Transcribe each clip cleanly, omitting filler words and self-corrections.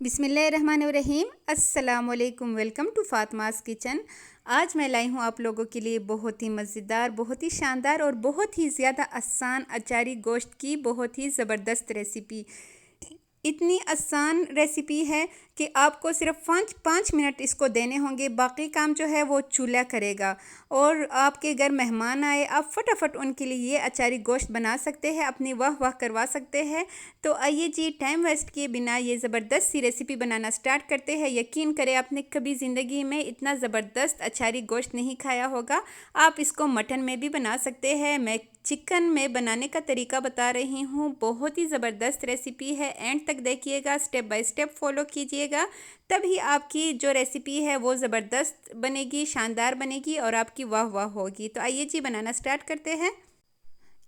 बिस्मिल्लाहिर्रहमानिर्रहीम। अस्सलामुअलैकुम। Welcome to Fatima's kitchen. आज मैं लाई हूँ आप लोगों के लिए बहुत ही मज़ेदार, बहुत ही शानदार और बहुत ही ज़्यादा आसान अचारी गोश्त की बहुत ही ज़बरदस्त रेसिपी। इतनी आसान रेसिपी है कि आपको सिर्फ 5 मिनट इसको देने होंगे, बाकी काम जो है वो चूल्हा करेगा। और आपके घर मेहमान आए, आप फटाफट उनके लिए ये अचारी गोश्त बना सकते हैं, अपनी वाह वाह करवा सकते हैं। तो आइए जी, टाइम वेस्ट किए बिना ये ज़बरदस्त सी रेसिपी बनाना स्टार्ट करते हैं। यकीन करें, आपने कभी ज़िंदगी में इतना ज़बरदस्त अचारी गोश्त नहीं खाया होगा। आप इसको मटन में भी बना सकते हैं। मैं चिकन में बनाने का तरीका बता रही हूँ। बहुत ही ज़बरदस्त रेसिपी है, एंड तक देखिएगा, स्टेप बाय स्टेप फॉलो कीजिएगा, तभी आपकी जो रेसिपी है वो ज़बरदस्त बनेगी, शानदार बनेगी और आपकी वाह वाह होगी। तो आइए जी, बनाना स्टार्ट करते हैं।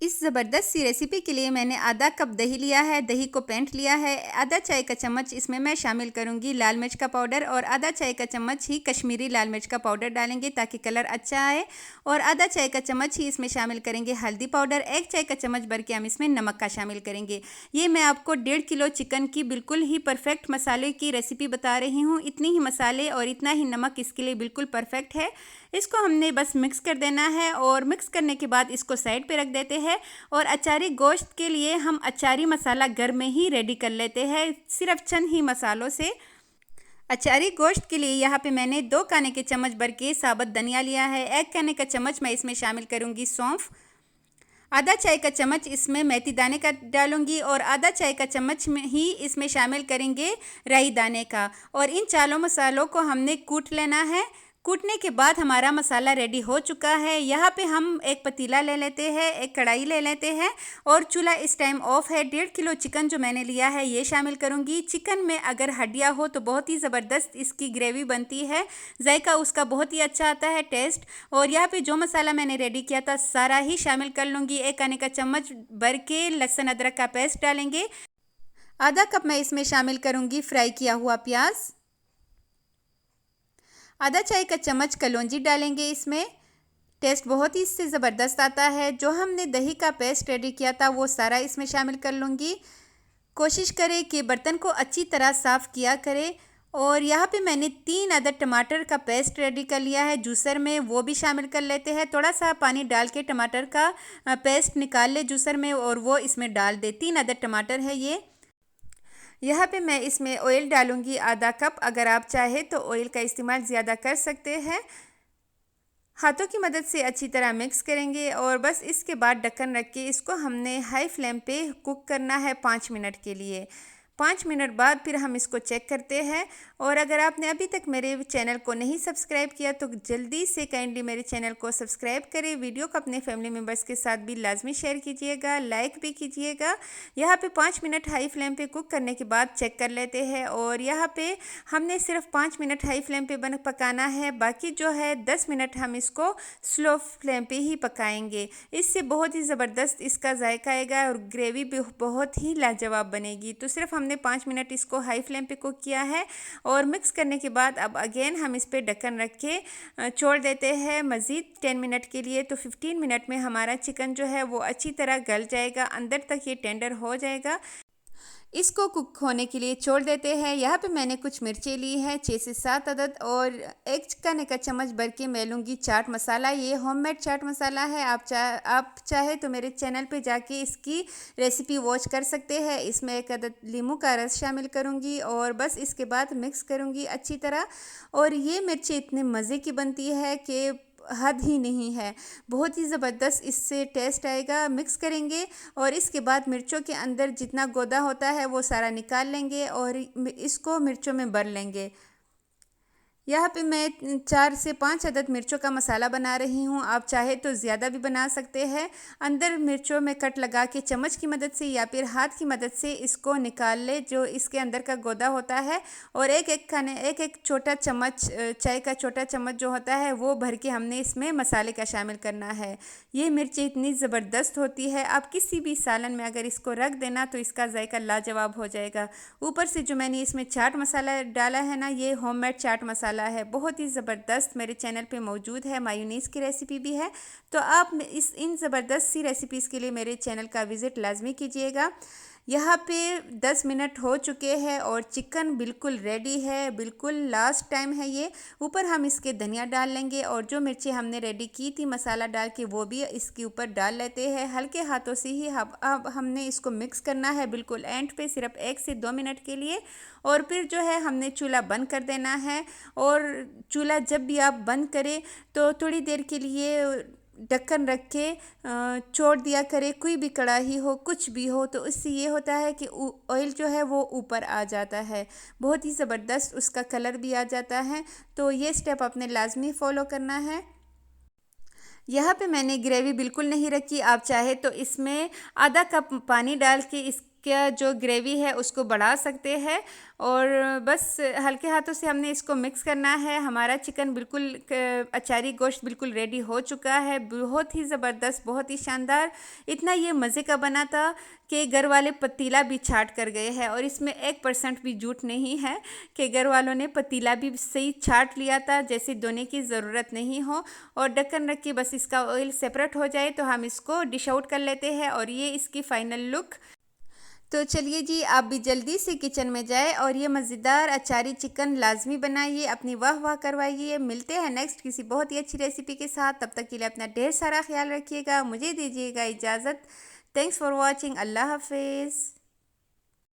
इस ज़बरदस्त सी रेसिपी के लिए मैंने आधा कप दही लिया है। दही को पेंट लिया है। आधा चाय का चम्मच इसमें मैं शामिल करूंगी लाल मिर्च का पाउडर, और आधा चाय का चम्मच ही कश्मीरी लाल मिर्च का पाउडर डालेंगे ताकि कलर अच्छा आए। और आधा चाय का चम्मच ही इसमें शामिल करेंगे हल्दी पाउडर। 1 चाय का चम्मच भर के हम इसमें नमक का शामिल करेंगे। ये मैं आपको 1.5 किलो चिकन की बिल्कुल ही परफेक्ट मसाले की रेसिपी बता रही हूँ। इतनी ही मसाले और इतना ही नमक इसके लिए बिल्कुल परफेक्ट है। इसको हमने बस मिक्स कर देना है, और मिक्स करने के बाद इसको साइड पे रख देते हैं। और अचारी गोश्त के लिए हम अचारी मसाला घर में ही रेडी कर लेते हैं, सिर्फ चंद ही मसालों से। अचारी गोश्त के लिए यहाँ पे मैंने 2 खाने के चम्मच भर के साबुत धनिया लिया है। 1 खाने का चम्मच मैं इसमें शामिल करूँगी सौंफ। आधा चाय का चम्मच इसमें मेथी दाने का डालूंगी, और आधा चाय का चम्मच में ही इसमें शामिल करेंगे राई दाने का। और इन चारों मसालों को हमने कूट लेना है। कूटने के बाद हमारा मसाला रेडी हो चुका है। यहाँ पे हम एक पतीला ले लेते हैं, एक कढ़ाई ले लेते हैं, और चूल्हा इस टाइम ऑफ है। 1.5 किलो चिकन जो मैंने लिया है ये शामिल करूँगी। चिकन में अगर हड्डियाँ हो तो बहुत ही ज़बरदस्त इसकी ग्रेवी बनती है, जायका उसका बहुत ही अच्छा आता है, टेस्ट। और यहाँ पे जो मसाला मैंने रेडी किया था सारा ही शामिल कर लूँगी। 1 आने का चम्मच भर के लहसुन अदरक का पेस्ट डालेंगे। आधा कप मैं इसमें शामिल करूँगी फ्राई किया हुआ प्याज। आधा चाय का चम्मच कलौंजी डालेंगे इसमें। टेस्ट बहुत ही इससे ज़बरदस्त आता है। जो हमने दही का पेस्ट रेडी किया था वो सारा इसमें शामिल कर लूँगी। कोशिश करें कि बर्तन को अच्छी तरह साफ़ किया करें। और यहाँ पे मैंने 3 अदद टमाटर का पेस्ट रेडी कर लिया है जूसर में, वो भी शामिल कर लेते हैं। थोड़ा सा पानी डाल के टमाटर का पेस्ट निकाल ले जूसर में, और वो इसमें डाल दे। 3 अदद टमाटर है ये। यहाँ पे मैं इसमें ऑयल डालूंगी आधा कप। अगर आप चाहे तो ऑयल का इस्तेमाल ज़्यादा कर सकते हैं। हाथों की मदद से अच्छी तरह मिक्स करेंगे, और बस इसके बाद ढक्कन रख के इसको हमने हाई फ्लेम पे कुक करना है 5 मिनट के लिए। 5 मिनट बाद फिर हम इसको चेक करते हैं। और अगर आपने अभी तक मेरे चैनल को नहीं सब्सक्राइब किया तो जल्दी से काइंडली मेरे चैनल को सब्सक्राइब करें। वीडियो को अपने फैमिली मेम्बर्स के साथ भी लाजमी शेयर कीजिएगा, लाइक भी कीजिएगा। यहाँ पे 5 मिनट हाई फ्लेम पे कुक करने के बाद चेक कर लेते हैं। और यहाँ पे हमने सिर्फ 5 मिनट हाई फ्लेम पे पकाना है, बाकी जो है 10 मिनट हम इसको स्लो फ्लेम पे ही पकाएंगे। इससे बहुत ही ज़बरदस्त इसका जायका आएगा और ग्रेवी भी बहुत ही लाजवाब बनेगी। तो सिर्फ हमने 5 मिनट इसको हाई फ्लेम पे कुक किया है, और मिक्स करने के बाद अब अगेन हम इस पर ढक्कन रख के छोड़ देते हैं मज़ीद 10 मिनट के लिए। तो 15 मिनट में हमारा चिकन जो है वो अच्छी तरह गल जाएगा, अंदर तक ये टेंडर हो जाएगा। इसको कुक होने के लिए छोड़ देते हैं। यहाँ पे मैंने कुछ मिर्चें ली हैं 6 से 7 अदद, और 1 खाने का चम्मच भर के मैं लूँगी चाट मसाला। ये होममेड चाट मसाला है। आप चाहे तो मेरे चैनल पे जाके इसकी रेसिपी वॉच कर सकते हैं। इसमें 1 अदद नींबू का रस शामिल करूँगी, और बस इसके बाद मिक्स करूँगी अच्छी तरह। और ये मिर्चें इतने मज़े की बनती है कि हद ही नहीं है, बहुत ही ज़बरदस्त इससे टेस्ट आएगा। मिक्स करेंगे, और इसके बाद मिर्चों के अंदर जितना गोदा होता है वो सारा निकाल लेंगे, और इसको मिर्चों में भर लेंगे। यहाँ पे मैं 4 से 5 अदद मिर्चों का मसाला बना रही हूँ। आप चाहे तो ज़्यादा भी बना सकते हैं। अंदर मिर्चों में कट लगा के चम्मच की मदद से या फिर हाथ की मदद से इसको निकाल ले, जो इसके अंदर का गोदा होता है। और एक एक छोटा चम्मच, चाय का छोटा चम्मच जो होता है वो भर के हमने इसमें मसाले का शामिल करना है। ये मिर्ची इतनी ज़बरदस्त होती है, आप किसी भी सालन में अगर इसको रख देना तो इसका जायका लाजवाब हो जाएगा। ऊपर से जो मैंने इसमें चाट मसाला डाला है ना, ये होममेड चाट मसाला है, बहुत ही ज़बरदस्त मेरे चैनल पे मौजूद है। मायोनीज़ की रेसिपी भी है। तो आप इन ज़बरदस्त सी रेसिपीज़ के लिए मेरे चैनल का विज़िट लाजमी कीजिएगा। यहाँ पे 10 मिनट हो चुके हैं और चिकन बिल्कुल रेडी है, बिल्कुल लास्ट टाइम है ये। ऊपर हम इसके धनिया डाल लेंगे और जो मिर्ची हमने रेडी की थी मसाला डाल के वो भी इसके ऊपर डाल लेते हैं। हल्के हाथों से ही अब हमने इसको मिक्स करना है बिल्कुल एंड पे, सिर्फ 1 से 2 मिनट के लिए। और फिर जो है हमने चूल्हा बंद कर देना है। और चूल्हा जब भी आप बंद करें तो थोड़ी देर के लिए ढक्कन रख के छोड़ दिया करें। कोई भी कढ़ाई हो, कुछ भी हो, तो इससे ये होता है कि ऑयल जो है वो ऊपर आ जाता है, बहुत ही ज़बरदस्त उसका कलर भी आ जाता है। तो ये स्टेप आपने लाजमी फ़ॉलो करना है। यहाँ पे मैंने ग्रेवी बिल्कुल नहीं रखी, आप चाहे तो इसमें आधा कप पानी डाल के इसका जो ग्रेवी है उसको बढ़ा सकते हैं। और बस हल्के हाथों से हमने इसको मिक्स करना है। हमारा चिकन बिल्कुल अचारी गोश्त बिल्कुल रेडी हो चुका है, बहुत ही ज़बरदस्त, बहुत ही शानदार। इतना ये मज़े का बना था कि घर वाले पतीला भी छाट कर गए हैं। और इसमें 1% भी झूठ नहीं है कि घर वालों ने पतीला भी सही छाट लिया था, जैसे धोने की ज़रूरत नहीं हो। और ढक्कन रख के बस इसका ऑयल सेपरेट हो जाए तो हम इसको डिश आउट कर लेते हैं। और ये इसकी फ़ाइनल लुक। तो चलिए जी, आप भी जल्दी से किचन में जाए और ये मज़ेदार अचारी चिकन लाजमी बनाइए, अपनी वाह वाह करवाइए। मिलते हैं नेक्स्ट किसी बहुत ही अच्छी रेसिपी के साथ। तब तक के लिए अपना ढेर सारा ख्याल रखिएगा। मुझे दीजिएगा इजाज़त। Thanks for watching. अल्लाह हाफिज़।